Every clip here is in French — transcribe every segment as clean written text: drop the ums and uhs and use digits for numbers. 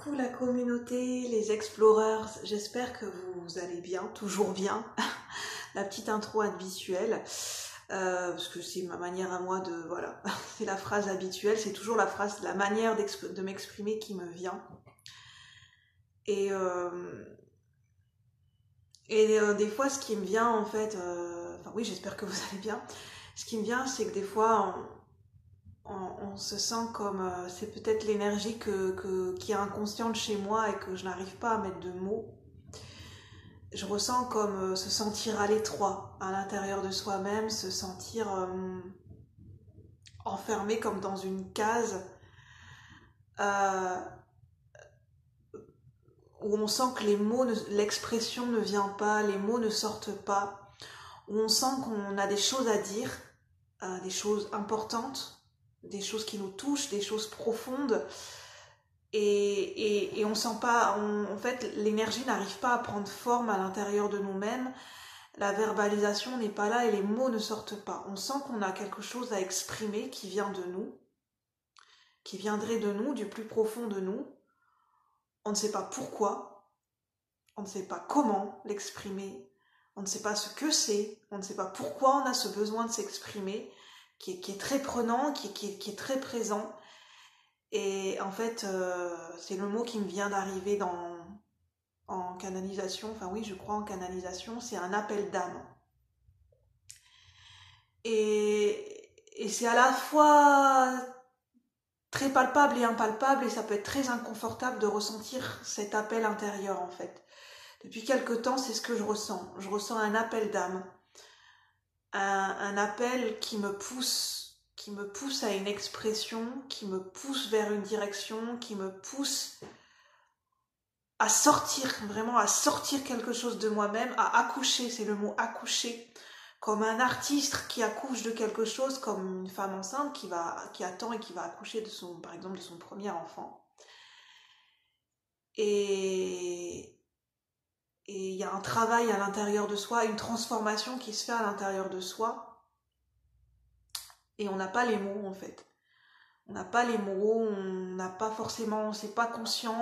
Coucou la communauté, les explorers, j'espère que vous allez bien, toujours bien. La petite intro habituelle, parce que c'est ma manière à moi de, voilà, c'est la phrase habituelle, c'est toujours la phrase, la manière de m'exprimer qui me vient. Et, des fois ce qui me vient en fait, enfin oui j'espère que vous allez bien, ce qui me vient c'est que des fois on se sent comme, c'est peut-être l'énergie qui est inconsciente chez moi et que je n'arrive pas à mettre de mots. Je ressens comme se sentir à l'étroit à l'intérieur de soi-même, se sentir enfermé comme dans une case euh, où on sent que les mots, l'expression ne vient pas, les mots ne sortent pas, où on sent qu'on a des choses à dire, des choses importantes, des choses qui nous touchent, des choses profondes, et on sent pas, en fait, l'énergie n'arrive pas à prendre forme à l'intérieur de nous-mêmes, la verbalisation n'est pas là et les mots ne sortent pas. On sent qu'on a quelque chose à exprimer qui vient de nous, qui viendrait de nous, du plus profond de nous. On ne sait pas pourquoi, on ne sait pas comment l'exprimer, on ne sait pas ce que c'est, on ne sait pas pourquoi on a ce besoin de s'exprimer, qui est très prenant, qui est très présent. Et en fait, c'est le mot qui me vient d'arriver en canalisation, enfin oui, je crois en canalisation, c'est un appel d'âme. Et c'est à la fois très palpable et impalpable, et ça peut être très inconfortable de ressentir cet appel intérieur en fait. Depuis quelque temps, c'est ce que je ressens. Je ressens un appel d'âme, un appel qui me pousse à une expression, qui me pousse vers une direction, qui me pousse à sortir, vraiment à sortir quelque chose de moi-même, à accoucher, c'est le mot accoucher, comme un artiste qui accouche de quelque chose, comme une femme enceinte qui attend et qui va accoucher de son, par exemple, de son premier enfant. Et il y a un travail à l'intérieur de soi, une transformation qui se fait à l'intérieur de soi, et on n'a pas les mots en fait. On n'a pas les mots, on n'a pas forcément, c'est pas conscient,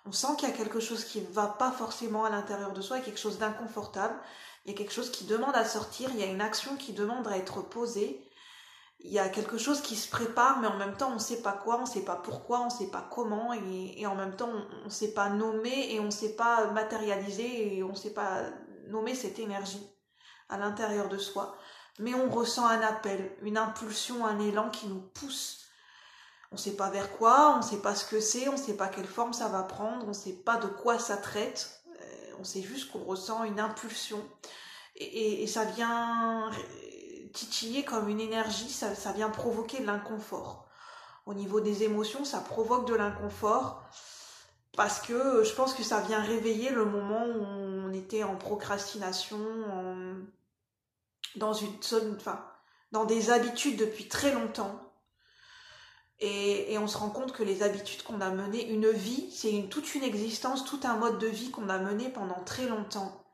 on sent qu'il y a quelque chose qui ne va pas forcément à l'intérieur de soi, il y a quelque chose d'inconfortable, il y a quelque chose qui demande à sortir, il y a une action qui demande à être posée, il y a quelque chose qui se prépare, mais en même temps on ne sait pas quoi, on ne sait pas pourquoi, on ne sait pas comment, et en même temps on ne sait pas nommer et on ne sait pas matérialiser et on ne sait pas nommer cette énergie à l'intérieur de soi. Mais on ressent un appel, une impulsion, un élan qui nous pousse. On ne sait pas vers quoi, on ne sait pas ce que c'est, on ne sait pas quelle forme ça va prendre, on ne sait pas de quoi ça traite, on sait juste qu'on ressent une impulsion. Et ça vient titiller comme une énergie, ça vient provoquer de l'inconfort. Au niveau des émotions, ça provoque de l'inconfort parce que je pense que ça vient réveiller le moment où on était en procrastination, dans une zone, enfin, dans des habitudes depuis très longtemps. Et on se rend compte que les habitudes qu'on a menées, une vie, c'est toute une existence, tout un mode de vie qu'on a mené pendant très longtemps.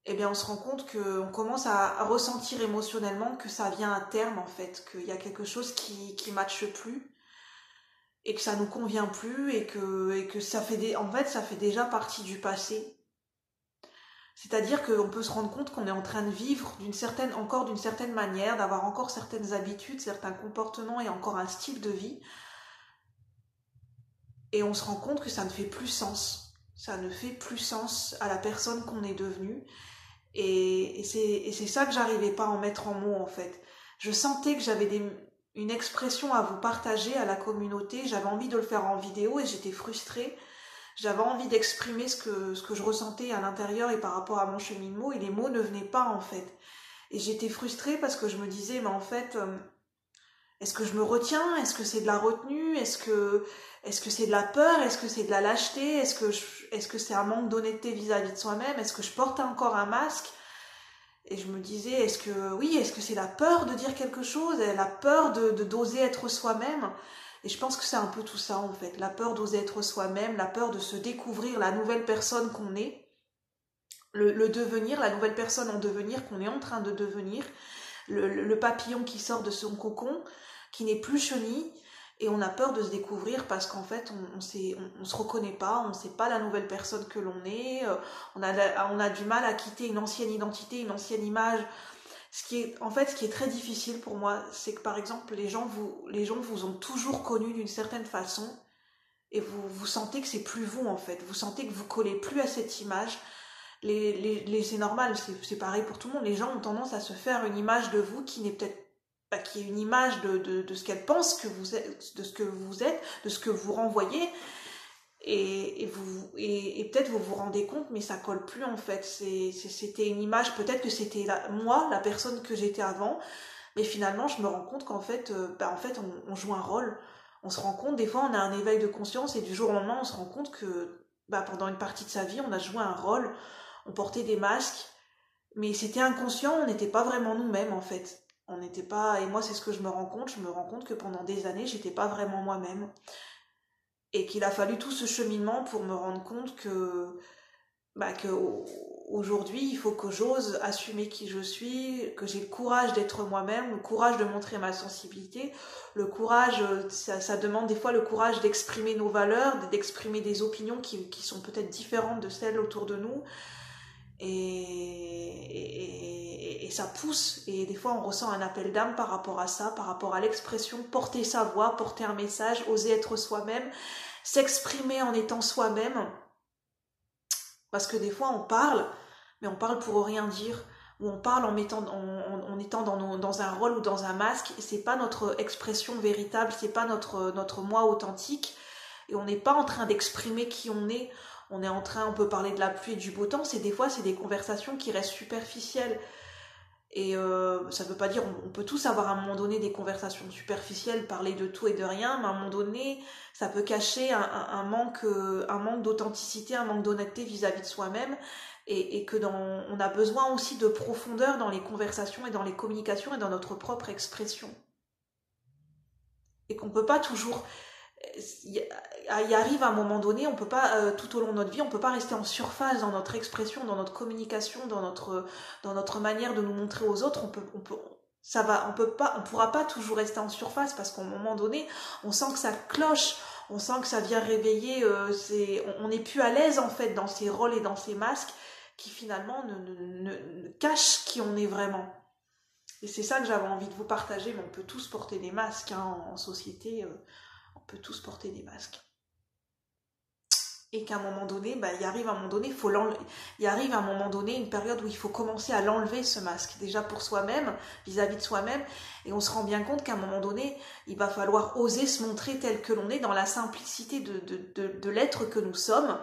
Eh bien, on se rend compte qu'on commence à ressentir émotionnellement que ça vient à terme, en fait, qu'il y a quelque chose qui matche plus, et que ça nous convient plus, et que ça fait, en fait, ça fait déjà partie du passé. C'est-à-dire qu'on peut se rendre compte qu'on est en train de vivre d'une certaine manière, d'avoir encore certaines habitudes, certains comportements et encore un style de vie. Et on se rend compte que ça ne fait plus sens. Ça ne fait plus sens à la personne qu'on est devenue. Et c'est ça que j'arrivais pas à en mettre en mots en fait. Je sentais que j'avais une expression à vous partager à la communauté. J'avais envie de le faire en vidéo et j'étais frustrée. J'avais envie d'exprimer ce que je ressentais à l'intérieur et par rapport à mon cheminement, et les mots ne venaient pas en fait. Et j'étais frustrée parce que je me disais, mais en fait, est-ce que je me retiens? Est-ce que c'est de la retenue? Est-ce que c'est de la peur? Est-ce que c'est de la lâcheté? Est-ce que c'est un manque d'honnêteté vis-à-vis de soi-même? Est-ce que je porte encore un masque? Et je me disais, est-ce que c'est la peur de dire quelque chose? La peur d'oser être soi-même? Et je pense que c'est un peu tout ça en fait, la peur d'oser être soi-même, la peur de se découvrir la nouvelle personne qu'on est, le devenir, la nouvelle personne en devenir qu'on est en train de devenir, le papillon qui sort de son cocon, qui n'est plus chenille, et on a peur de se découvrir parce qu'en fait on se reconnaît pas, on sait pas la nouvelle personne que l'on est, on a du mal à quitter une ancienne identité, une ancienne image. Ce qui est très difficile pour moi, c'est que par exemple les gens vous ont toujours connu d'une certaine façon et vous sentez que c'est plus vous en fait, vous sentez que vous collez plus à cette image. C'est normal, c'est pareil pour tout le monde. Les gens ont tendance à se faire une image de vous qui n'est peut-être pas, qui est une image de ce qu'elles pensent que vous êtes, de ce que vous êtes, de ce que vous renvoyez. Et peut-être vous vous rendez compte, mais ça colle plus en fait. C'était une image, peut-être que c'était moi, la personne que j'étais avant, mais finalement je me rends compte qu'en fait, on joue un rôle. On se rend compte, des fois on a un éveil de conscience et du jour au lendemain on se rend compte que pendant une partie de sa vie on a joué un rôle, on portait des masques, mais c'était inconscient, on n'était pas vraiment nous-mêmes en fait. On n'était pas, et moi c'est ce que je me rends compte que pendant des années j'étais pas vraiment moi-même. Et qu'il a fallu tout ce cheminement pour me rendre compte que aujourd'hui, il faut que j'ose assumer qui je suis, que j'ai le courage d'être moi-même, le courage de montrer ma sensibilité, le courage, ça demande des fois le courage d'exprimer nos valeurs, d'exprimer des opinions qui sont peut-être différentes de celles autour de nous. Et ça pousse, et des fois on ressent un appel d'âme par rapport à ça, par rapport à l'expression, porter sa voix, porter un message, oser être soi-même, s'exprimer en étant soi-même, parce que des fois on parle, mais on parle pour rien dire, ou on parle en étant dans un rôle ou dans un masque, et c'est pas notre expression véritable, c'est pas notre moi authentique, et on n'est pas en train d'exprimer qui on est. On peut parler de la pluie et du beau temps, des fois c'est des conversations qui restent superficielles. Et ça ne veut pas dire, on peut tous avoir à un moment donné des conversations superficielles, parler de tout et de rien, mais à un moment donné, ça peut cacher un manque d'authenticité, un manque d'honnêteté vis-à-vis de soi-même, et que on a besoin aussi de profondeur dans les conversations et dans les communications et dans notre propre expression. Et qu'on ne peut pas toujours... Il arrive à un moment donné, on peut pas, tout au long de notre vie, on peut pas rester en surface dans notre expression, dans notre communication, dans notre manière de nous montrer aux autres. On pourra pas toujours rester en surface parce qu'à un moment donné, on sent que ça cloche, on sent que ça vient réveiller, on n'est plus à l'aise en fait dans ces rôles et dans ces masques qui finalement ne cachent qui on est vraiment. Et c'est ça que j'avais envie de vous partager, mais on peut tous porter des masques en société. On peut tous porter des masques. Et qu'à un moment donné, il arrive un moment donné une période où il faut commencer à l'enlever ce masque, déjà pour soi-même, vis-à-vis de soi-même, et on se rend bien compte qu'à un moment donné, il va falloir oser se montrer tel que l'on est, dans la simplicité de l'être que nous sommes,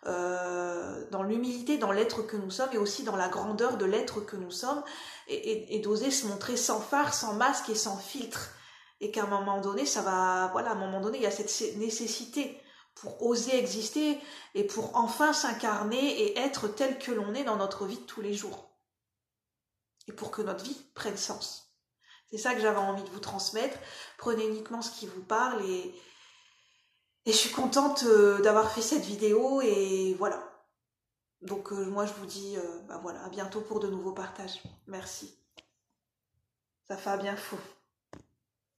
dans l'humilité dans l'être que nous sommes, et aussi dans la grandeur de l'être que nous sommes, et d'oser se montrer sans phare, sans masque et sans filtre. Et qu'à un moment donné, à un moment donné, il y a cette nécessité pour oser exister et pour enfin s'incarner et être tel que l'on est dans notre vie de tous les jours. Et pour que notre vie prenne sens. C'est ça que j'avais envie de vous transmettre. Prenez uniquement ce qui vous parle, et je suis contente d'avoir fait cette vidéo, et voilà. Donc moi je vous dis à bientôt pour de nouveaux partages. Merci. Ça fait bien fou.